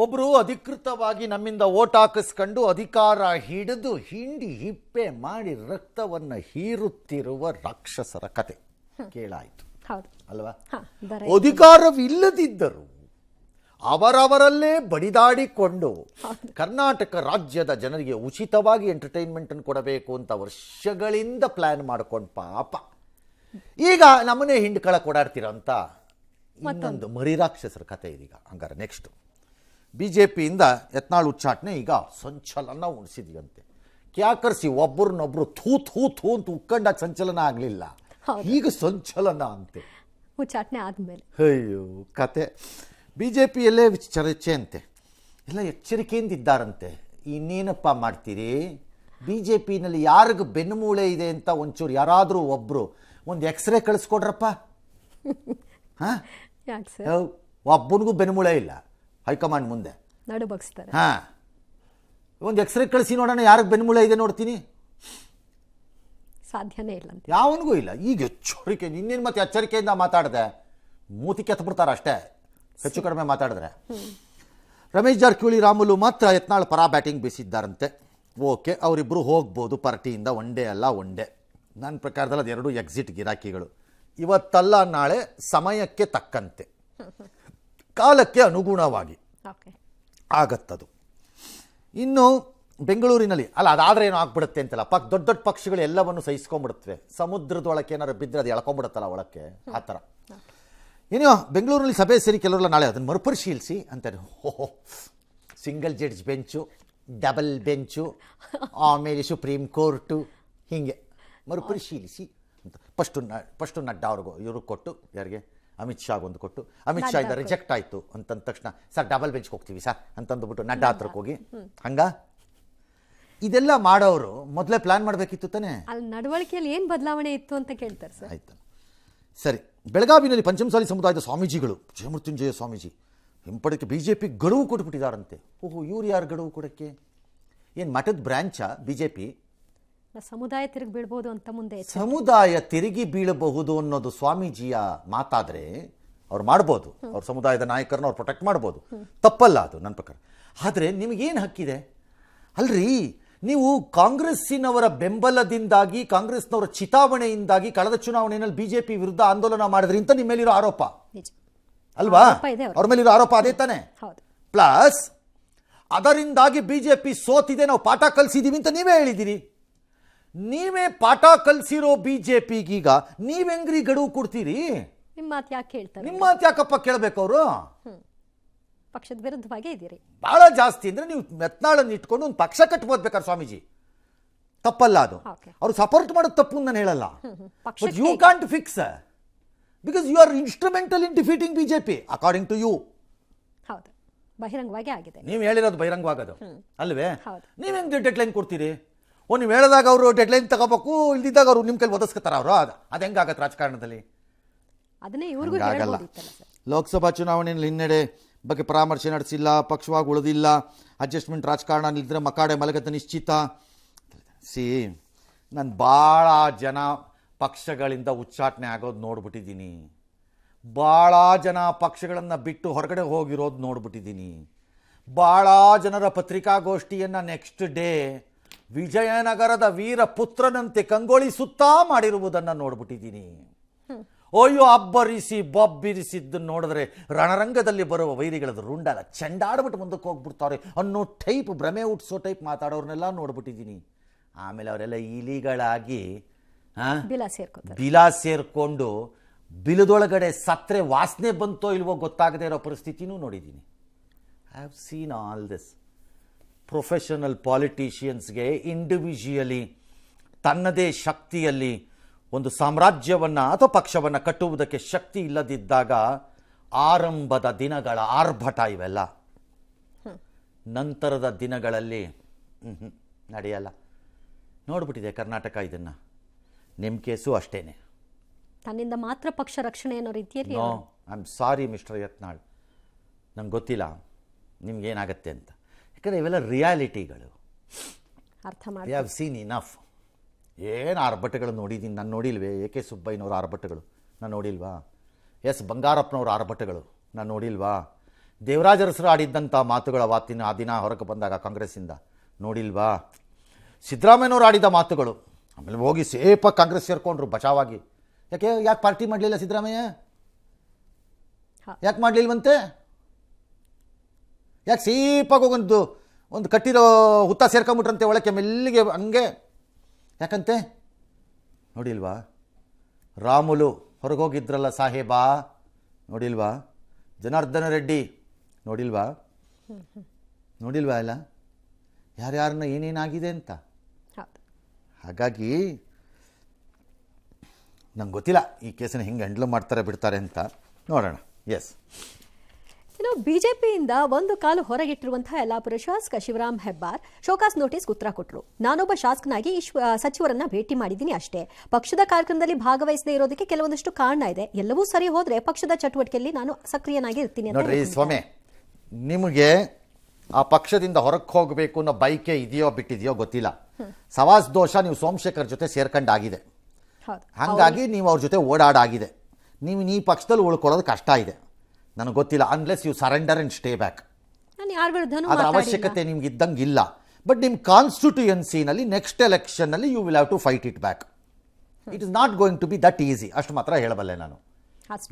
ಒಬ್ರು ಅಧಿಕೃತವಾಗಿ ನಮ್ಮಿಂದ ಓಟ್ ಹಾಕಿಸ್ಕೊಂಡು ಅಧಿಕಾರ ಹಿಡಿದು ಹಿಂಡಿ ಹಿಪ್ಪೆ ಮಾಡಿ ರಕ್ತವನ್ನ ಹೀರುತ್ತಿರುವ ರಾಕ್ಷಸರ ಕತೆ ಕೇಳಾಯಿತು ಅಲ್ವಾ? ಅಧಿಕಾರವಿಲ್ಲದಿದ್ದರು ಅವರವರಲ್ಲೇ ಬಡಿದಾಡಿಕೊಂಡು ಕರ್ನಾಟಕ ರಾಜ್ಯದ ಜನರಿಗೆ ಉಚಿತವಾಗಿ ಎಂಟರ್ಟೈನ್ಮೆಂಟ್ ಅನ್ನು ಕೊಡಬೇಕು ಅಂತ ವರ್ಷಗಳಿಂದ ಪ್ಲಾನ್ ಮಾಡ್ಕೊಂಡು ಪಾಪ ಈಗ ನಮ್ಮನ್ನೇ ಹಿಂಡ್ಕಳಕ್ ಓಡಾಡ್ತೀರಂತ ಇನ್ನೊಂದು ಮರಿ ರಾಕ್ಷಸರ ಕತೆ ಇದೀಗ. ಹಂಗಾರೆ ನೆಕ್ಸ್ಟ್ ಬಿಜೆಪಿಯಿಂದ ಯತ್ನಾಳ್ ಉಚ್ಚಾಟನೆ ಈಗ ಸಂಚಲನ ಉಣಿಸಿದ್ಯಂತೆ. ಕ್ಯಾಕರ್ಸಿ ಒಬ್ಬರನ್ನೊಬ್ರು ಥೂ ಥೂ ಥೂ ಅಂತ ಉಕ್ಕಂಡಾಗ ಸಂಚಲನ ಆಗಲಿಲ್ಲ, ಈಗ ಸಂಚಲನ ಅಂತೆ ಉಚ್ಚಾಟನೆ ಆದ್ಮೇಲೆ. ಅಯ್ಯೋ ಕತೆ. ಬಿಜೆಪಿಯಲ್ಲೇ ಚರ್ಚೆ ಅಂತೆ, ಎಲ್ಲ ಎಚ್ಚರಿಕೆಯಿಂದ ಇದ್ದಾರಂತೆ. ಇನ್ನೇನಪ್ಪ ಮಾಡ್ತೀರಿ, ಬಿಜೆಪಿನಲ್ಲಿ ಯಾರಿಗೂ ಬೆನ್ನುಮೂಳೆ ಇದೆ ಅಂತ ಒಂಚೂರು ಯಾರಾದರೂ ಒಬ್ರು ಒಂದು ಎಕ್ಸ್ರೇ ಕಳಿಸ್ಕೊಡ್ರಪ್ಪ. ಹಾ, ಒಬ್ಬನಿಗೂ ಬೆನ್ನುಮೂಳೆ ಇಲ್ಲ, ಹೈಕಮಾಂಡ್ ಮುಂದೆ ನಡು ಬಗ್ಸ್ತಾರೆ. ಹಾ, ಒಂದು ಎಕ್ಸ್ರೇ ಕಳಿಸಿ ನೋಡೋಣ ಯಾರಿಗೆ ಬೆನ್ನುಮೂಳೆ ಇದೆ ನೋಡ್ತೀನಿ. ಸಾಧ್ಯನೇ ಇಲ್ಲ, ಯಾವನಿಗೂ ಇಲ್ಲ. ಈಗ ಎಚ್ಚರಿಕೆ, ಇನ್ನೇನು ಮತ್ತೆ ಎಚ್ಚರಿಕೆಯಿಂದ ಮಾತಾಡಿದೆ ಮೂತಿ ಕೆತ್ಬಿಡ್ತಾರೆ ಅಷ್ಟೇ, ಹೆಚ್ಚು ಕಡಿಮೆ ಮಾತಾಡಿದ್ರೆ. ರಮೇಶ್ ಜಾರಕಿಹೊಳಿ ರಾಮುಲು ಮಾತ್ರ ಯತ್ನಾಳ್ ಪರ ಬ್ಯಾಟಿಂಗ್ ಬೀಸಿದ್ದಾರಂತೆ. ಓಕೆ, ಅವರಿಬ್ಬರು ಹೋಗ್ಬೋದು ಪಾರ್ಟಿಯಿಂದ, ಒನ್ ಡೇ ಅಲ್ಲ ಒನ್ ಡೇ. ನನ್ನ ಪ್ರಕಾರದಲ್ಲಿ ಅದೆರಡು ಎಕ್ಸಿಟ್ ಗಿರಾಕಿಗಳು. ಇವತ್ತಲ್ಲ ನಾಳೆ ಸಮಯಕ್ಕೆ ತಕ್ಕಂತೆ, ಕಾಲಕ್ಕೆ ಅನುಗುಣವಾಗಿ ಆಗತ್ತದು. ಇನ್ನು ಬೆಂಗಳೂರಿನಲ್ಲಿ ಅಲ್ಲ, ಅದಾದರೆ ಏನೋ ಆಗ್ಬಿಡುತ್ತೆ ಅಂತಲ್ಲ, ದೊಡ್ಡ ದೊಡ್ಡ ಪಕ್ಷಗಳು ಎಲ್ಲವನ್ನು ಸಹಿಸ್ಕೊಂಡ್ಬಿಡುತ್ತವೆ. ಸಮುದ್ರದೊಳಕ್ಕೆ ಏನಾರು ಬಿದ್ದರೆ ಅದು ಎಳ್ಕೊಂಡ್ಬಿಡುತ್ತಲ್ಲ ಒಳಕ್ಕೆ, ಆ ಥರ. ಏನೋ ಬೆಂಗಳೂರಿನಲ್ಲಿ ಸಭೆ ಸೇರಿ ಕೆಲವರೆಲ್ಲ ನಾಳೆ ಅದನ್ನು ಮರುಪರಿಶೀಲಿಸಿ ಅಂತಾರೆ. ಓಹೋ, single judge bench, double bench, ಆಮೇಲೆ ಸುಪ್ರೀಂ ಕೋರ್ಟು, ಹೀಗೆ ಮರುಪರಿಶೀಲಿಸಿ ಅಂತ ಫಸ್ಟು ನಡ್ಡಾ ಅವ್ರಿಗೂ ಇವ್ರಿಗೆ ಕೊಟ್ಟು, ಯಾರಿಗೆ ಅಮಿತ್ ಶಾಗ್ ಒಂದು ಕೊಟ್ಟು, ಅಮಿತ್ ಶಾ ಇಂದ ರಿಜೆಕ್ಟ್ ಆಯಿತು ಅಂತಂದ ತಕ್ಷಣ ಸರ್ ಡಬಲ್ ಬೆಂಚ್ಗೆ ಹೋಗ್ತೀವಿ ಸರ್ ಅಂತಂದುಬಿಟ್ಟು ನಡ್ಡಾ ಹತ್ರಕ್ಕೆ ಹೋಗಿ, ಹಂಗ ಇದೆಲ್ಲ ಮಾಡೋರು ಮೊದಲೇ ಪ್ಲಾನ್ ಮಾಡಬೇಕಿತ್ತು ತಾನೇ. ಅಲ್ಲಿ ನಡವಳಿಕೆಯಲ್ಲಿ ಏನು ಬದಲಾವಣೆ ಇತ್ತು ಅಂತ ಕೇಳ್ತಾರೆ ಸರ್. ಆಯ್ತು ಸರಿ. ಬೆಳಗಾವಿನಲ್ಲಿ ಪಂಚಮಸಾಲಿ ಸಮುದಾಯದ ಸ್ವಾಮೀಜಿಗಳು, ಜಯಮೃತ್ಯುಂಜಯ ಸ್ವಾಮೀಜಿ ಹಿಂಪಡಕ್ಕೆ ಬಿಜೆಪಿ ಗಡುವು ಕೊಟ್ಬಿಟ್ಟಿದ್ದಾರಂತೆ. ಓಹೋ, ಇವ್ರು ಯಾರು ಗಡುವು ಕೊಡೋಕ್ಕೆ? ಏನು ಮಠದ ಬ್ರಾಂಚಾ ಬಿಜೆಪಿ? ಸಮುದಾಯ ತಿರುಗಿ ಬೀಳ್ಬೋದು ಅಂತ ಮುಂದೆ. ಸಮುದಾಯ ತಿರುಗಿ ಬೀಳಬಹುದು ಅನ್ನೋದು ಸ್ವಾಮೀಜಿಯ ಮಾತಾದರೆ ಅವ್ರು ಮಾಡ್ಬೋದು, ಅವ್ರ ಸಮುದಾಯದ ನಾಯಕರನ್ನ ಅವ್ರು ಪ್ರೊಟೆಕ್ಟ್ ಮಾಡ್ಬೋದು, ತಪ್ಪಲ್ಲ ಅದು ನನ್ನ ಪ್ರಕಾರ. ಆದರೆ ನಿಮಗೇನು ಹಕ್ಕಿದೆ ಅಲ್ರಿ? ನೀವು ಕಾಂಗ್ರೆಸ್ಸಿನವರ ಬೆಂಬಲದಿಂದಾಗಿ, ಕಾಂಗ್ರೆಸ್ನವರ ಚಿತಾವಣೆಯಿಂದಾಗಿ ಕಳೆದ ಚುನಾವಣೆಯಲ್ಲಿ ಬಿಜೆಪಿ ವಿರುದ್ಧ ಆಂದೋಲನ ಮಾಡಿದ್ರಿ ಅಂತ ನಿಮ್ಮ ಮೇಲಿರೋ ಆರೋಪ ಅಲ್ವಾ? ಅವ್ರ ಮೇಲಿರೋ ಆರೋಪ ಅದೇ ತಾನೆ. ಪ್ಲಸ್ ಅದರಿಂದಾಗಿ ಬಿಜೆಪಿ ಸೋತಿದೆ, ನಾವು ಪಾಠ ಕಲಿಸಿದೀವಿ ಅಂತ ನೀವೇ ಹೇಳಿದ್ದೀರಿ. ನೀವೇ ಪಾಠ ಕಲಿಸಿರೋ ಬಿಜೆಪಿಗೀಗ ನೀವೆಂಗ್ರಿ ಗಡುವು ಕೊಡ್ತೀರಿ? ನಿಮ್ಮ ಮಾತು ಯಾಕೆ ಹೇಳ್ತಾರೆ? ನಿಮ್ಮ ಮಾತು ಯಾಕಪ್ಪ ಕೇಳಬೇಕು? ಅವರು ಪಕ್ಷದ ವಿರುದ್ಧವಾಗೇ ಇದ್ದೀರಿ ಬಹಳ ಜಾಸ್ತಿ. ಅಂದ್ರೆ ನೀವು ಯತ್ನಾಳನ್ನು ಇಟ್ಕೊಂಡು ಒಂದು ಪಕ್ಷ ಕಟ್ಬೋದ್ಬೇಕಾದ್ರೆ ಸ್ವಾಮೀಜಿ, ತಪ್ಪಲ್ಲ ಅದು. ಅವ್ರು ಸಪೋರ್ಟ್ ಮಾಡೋದು ತಪ್ಪು ನಾನು ಹೇಳಲ್ಲ, but you can't fix because you are instrumental in defeating BJP according to you. ಹೌದು, ಬಹಿರಂಗವಾಗಿ ಆಗಿದೆ. ನೀವು ಹೇಳಿರೋದು ಬಹಿರಂಗವಾಗೋದು ಅಲ್ವೇ? ನೀವು ಹೆಂಗೆ ಡೆಡ್ಲೈನ್ ಕೊಡ್ತೀರಿ? ನೀವು ಹೇಳಿದಾಗ ಅವರು ಡೆಡ್ಲೈನ್ ತಗೋಬೇಕು, ಇಲ್ದಿದ್ದಾಗ ಅವರು ನಿಮ್ಮ ಕೈಲಿ ಒದಸ್ಕೊತಾರ ಅವರು. ಅದು ಹೆಂಗಾಗತ್ತೆ ರಾಜಕಾರಣದಲ್ಲಿ? ಅದನ್ನೇ ಇವ್ರಿಗೂ ಆಗಲ್ಲ. ಲೋಕಸಭಾ ಚುನಾವಣೆಯಲ್ಲಿ ಹಿನ್ನಡೆ ಬಗ್ಗೆ ಪರಾಮರ್ಶೆ ನಡೆಸಿಲ್ಲ, ಪಕ್ಷವಾಗಿ ಉಳಿದಿಲ್ಲ, ಅಡ್ಜಸ್ಟ್ಮೆಂಟ್ ರಾಜಕಾರಣ ನಿಲ್ದ್ರೆ ಮಕಾಡೆ ಮಲಗದ ನಿಶ್ಚಿತ. ನಾನು ಭಾಳ ಜನ ಪಕ್ಷಗಳಿಂದ ಉಚ್ಚಾಟನೆ ಆಗೋದು ನೋಡ್ಬಿಟ್ಟಿದ್ದೀನಿ, ಭಾಳ ಜನ ಪಕ್ಷಗಳನ್ನು ಬಿಟ್ಟು ಹೊರಗಡೆ ಹೋಗಿರೋದು ನೋಡ್ಬಿಟ್ಟಿದ್ದೀನಿ, ಭಾಳ ಜನರ ಪತ್ರಿಕಾಗೋಷ್ಠಿಯನ್ನು ನೆಕ್ಸ್ಟ್ ಡೇ ವಿಜಯನಗರದ ವೀರ ಪುತ್ರನಂತೆ ಕಂಗೊಳಿಸುತ್ತಾ ಮಾಡಿರುವುದನ್ನು ನೋಡ್ಬಿಟ್ಟಿದ್ದೀನಿ. ಅಯ್ಯೋ, ಅಬ್ಬರಿಸಿ ಬೊಬ್ಬಿರಿಸಿದ್ದನ್ನು ನೋಡಿದ್ರೆ ರಣರಂಗದಲ್ಲಿ ಬರುವ ವೈರಿಗಳದ್ದು ರುಂಡಲ್ಲ ಚೆಂಡಾಡ್ಬಿಟ್ಟು ಮುಂದಕ್ಕೆ ಹೋಗ್ಬಿಡ್ತಾರೆ ಅನ್ನೋ ಟೈಪ್, ಭ್ರಮೆ ಹುಟ್ಟಿಸೋ ಟೈಪ್ ಮಾತಾಡೋರ್ನೆಲ್ಲ ನೋಡ್ಬಿಟ್ಟಿದ್ದೀನಿ. ಆಮೇಲೆ ಅವರೆಲ್ಲ ಇಲಿಗಳಾಗಿ ಬಿಲ ಸೇರ್ಕೊಂಡು ಬಿಲದೊಳಗಡೆ ಸತ್ರೆ ವಾಸನೆ ಬಂತೋ ಇಲ್ವೋ ಗೊತ್ತಾಗದೇ ಇರೋ ಪರಿಸ್ಥಿತಿನೂ ನೋಡಿದ್ದೀನಿ. I have seen all this. Professional ಪಾಲಿಟಿಷಿಯನ್ಸ್ಗೆ ಇಂಡಿವಿಜುವಲಿ ತನ್ನದೇ ಶಕ್ತಿಯಲ್ಲಿ ಒಂದು ಸಾಮ್ರಾಜ್ಯವನ್ನು ಅಥವಾ ಪಕ್ಷವನ್ನು ಕಟ್ಟುವುದಕ್ಕೆ ಶಕ್ತಿ ಇಲ್ಲದಿದ್ದಾಗ ಆರಂಭದ ದಿನಗಳ ಆರ್ಭಟ ಇವೆಲ್ಲ, ನಂತರದ ದಿನಗಳಲ್ಲಿ ನಡೆಯಲ್ಲ. ನೋಡ್ಬಿಟ್ಟಿದೆ ಕರ್ನಾಟಕ ಇದನ್ನು. ನಿಮ್ಮ ಕೇಸು ಅಷ್ಟೇನೆ. ತನ್ನಿಂದ ಮಾತ್ರ ಪಕ್ಷ ರಕ್ಷಣೆ ಅನ್ನೋ ರೀತಿಯಲ್ಲಿ. No, I am sorry mister Yatnal, ನಂಗೆ ಗೊತ್ತಿಲ್ಲ ನಿಮ್ಗೇನಾಗತ್ತೆ ಅಂತ. ಯಾಕಂದರೆ ಇವೆಲ್ಲ ರಿಯಾಲಿಟಿಗಳು. ಅರ್ಥ ಮಾಡಿ. I have seen enough. ಏನು ಆರ್ಭಟಗಳು ನೋಡಿದ್ದೀನಿ ನಾನು. ನೋಡಿಲ್ವೇ? ಎ ಕೆ ಸುಬ್ಬಯ್ಯನವ್ರ ಆರ್ಭಟಗಳು ನಾನು ನೋಡಿಲ್ವಾ? ಎಸ್ ಬಂಗಾರಪ್ಪನವ್ರ ಆರ್ಭಟಗಳು ನಾನು ನೋಡಿಲ್ವಾ? ದೇವರಾಜ ಅರಸರು ಆಡಿದ್ದಂಥ ಮಾತುಗಳ ವಾತಿನ ಆ ದಿನ ಹೊರಗೆ ಬಂದಾಗ ಕಾಂಗ್ರೆಸ್ಸಿಂದ ನೋಡಿಲ್ವಾ? ಸಿದ್ದರಾಮಯ್ಯನವರು ಆಡಿದ ಮಾತುಗಳು, ಆಮೇಲೆ ಹೋಗಿ ಸೇಫಾಗಿ ಕಾಂಗ್ರೆಸ್ ಸೇರಿಕೊಂಡ್ರು ಬಚಾವಾಗಿ. ಯಾಕೆ ಪಾರ್ಟಿ ಮಾಡಲಿಲ್ಲ ಸಿದ್ದರಾಮಯ್ಯ? ಯಾಕೆ ಮಾಡಲಿಲ್ವಂತೆ? ಯಾಕೆ ಸೇಫಾಗಿ ಒಂದು ಕಟ್ಟಿರೋ ಹುತ್ತ ಸೇರ್ಕೊಂಬಿಟ್ರಂತೆ ಒಳಕ್ಕೆ ಮೆಲ್ಲಿಗೆ ಹಂಗೆ? ಯಾಕಂತೆ ನೋಡಿಲ್ವಾ? ರಾಮುಲು ಹೊರಗೋಗಿದ್ರಲ್ಲ ಸಾಹೇಬಾ, ನೋಡಿಲ್ವಾ? ಜನಾರ್ದನ ರೆಡ್ಡಿ ನೋಡಿಲ್ವಾ ಎಲ್ಲ ಯಾರ್ಯಾರನ್ನ ಏನೇನಾಗಿದೆ ಅಂತ. ಹಾಗಾಗಿ ನಂಗೆ ಗೊತ್ತಿಲ್ಲ ಈ ಕೇಸನ್ನು ಹೆಂಗೆ ಹ್ಯಾಂಡಲ್ ಮಾಡ್ತಾರೆ ಬಿಡ್ತಾರೆ ಅಂತ, ನೋಡೋಣ. ಎಸ್, ಇನ್ನು ಬಿಜೆಪಿಯಿಂದ ಒಂದು ಕಾಲು ಹೊರಗಿಟ್ಟಿರುವಂತಹ ಯಲ್ಲಾಪುರ ಶಾಸಕ ಶಿವರಾಮ್ ಹೆಬ್ಬಾರ್ ಶೋಕಾಸ್ ನೋಟಿಸ್ಗೆ ಉತ್ತರ ಕೊಟ್ಟರು. ನಾನೊಬ್ಬ ಶಾಸಕನಾಗಿ ಸಚಿವರನ್ನ ಭೇಟಿ ಮಾಡಿದ್ದೀನಿ ಅಷ್ಟೇ. ಪಕ್ಷದ ಕಾರ್ಯಕ್ರಮದಲ್ಲಿ ಭಾಗವಹಿಸದೇ ಇರೋದಕ್ಕೆ ಕೆಲವೊಂದಷ್ಟು ಕಾರಣ ಇದೆ. ಎಲ್ಲವೂ ಸರಿ ಹೋದ್ರೆ ಪಕ್ಷದ ಚಟುವಟಿಕೆಯಲ್ಲಿ ನಾನು ಸಕ್ರಿಯನಾಗಿ ಇರ್ತೀನಿ ಅಂತ ನೋಡ್ರಿ ಸ್ವಾಮಿ, ನಿಮಗೆ ಆ ಪಕ್ಷದಿಂದ ಹೊರಕ್ಕೆ ಹೋಗಬೇಕು ಅನ್ನೋ ಬೈಕೆ ಇದೆಯೋ ಬಿಟ್ಟಿದೆಯೋ ಗೊತ್ತಿಲ್ಲ. ಸವಾಸ್ ದೋಷ ನೀವು ಸೋಮಶೇಖರ್ ಜೊತೆ ಸೇರ್ಕೊಂಡಾಗಿದೆ, ಹಾಗಾಗಿ ನೀವು ಅವ್ರ ಜೊತೆ ಓಡಾಡಾಗಿದೆ. ನೀವು ಈ ಪಕ್ಷದಲ್ಲಿ ಉಳ್ಕೊಳ್ಳೋದು ಕಷ್ಟ ಇದೆ. ನನಗೆ ಗೊತ್ತಿಲ್ಲ, unless you surrender and stay back. ಅದರ ಅವಶ್ಯಕತೆ ನಿಮ್ಗೆ ಇದ್ದಂಗೆ ಇಲ್ಲ. ಬಟ್ ನಿಮ್ಮ ಕಾನ್ಸ್ಟಿಟ್ಯೂಯನ್ಸಿನಲ್ಲಿ ನೆಕ್ಸ್ಟ್ ಎಲೆಕ್ಷನ್ನಲ್ಲಿ you will have to fight it back. It is not going to be that easy. ಅಷ್ಟು ಮಾತ್ರ ಹೇಳಬಲ್ಲೆ ನಾನು.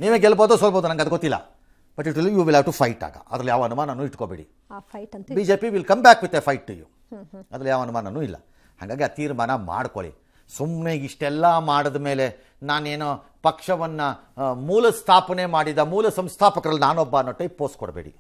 ನೀವೇ ಗೆಲ್ಬೋದು ಸೋಲ್ಬೋದು, ನನಗೆ ಅದು ಗೊತ್ತಿಲ್ಲ. But it will you will have to fight. ಆಗ ಅದ್ರಲ್ಲಿ ಯಾವ ಅನುಮಾನನೂ ಇಟ್ಕೋಬೇಡಿ. BJP will come back with a fight to you. ಅದ್ರಲ್ಲಿ ಯಾವ ಅನುಮಾನನೂ ಇಲ್ಲ. ಹಾಗಾಗಿ ಆ ತೀರ್ಮಾನ ಮಾಡ್ಕೊಳ್ಳಿ. ಸುಮ್ಮನೆ ಇಷ್ಟೆಲ್ಲ ಮಾಡಿದ ಮೇಲೆ ನಾನೇನೋ ಪಕ್ಷವನ್ನು ಮೂಲ ಸ್ಥಾಪನೆ ಮಾಡಿದ ಮೂಲ ಸಂಸ್ಥಾಪಕರಲ್ಲಿ ನಾನೊಬ್ಬ ಅನ್ನೋ ಟೈಪ್ ಪೋಸ್ಟ್ ಕೊಡಬೇಡಿ.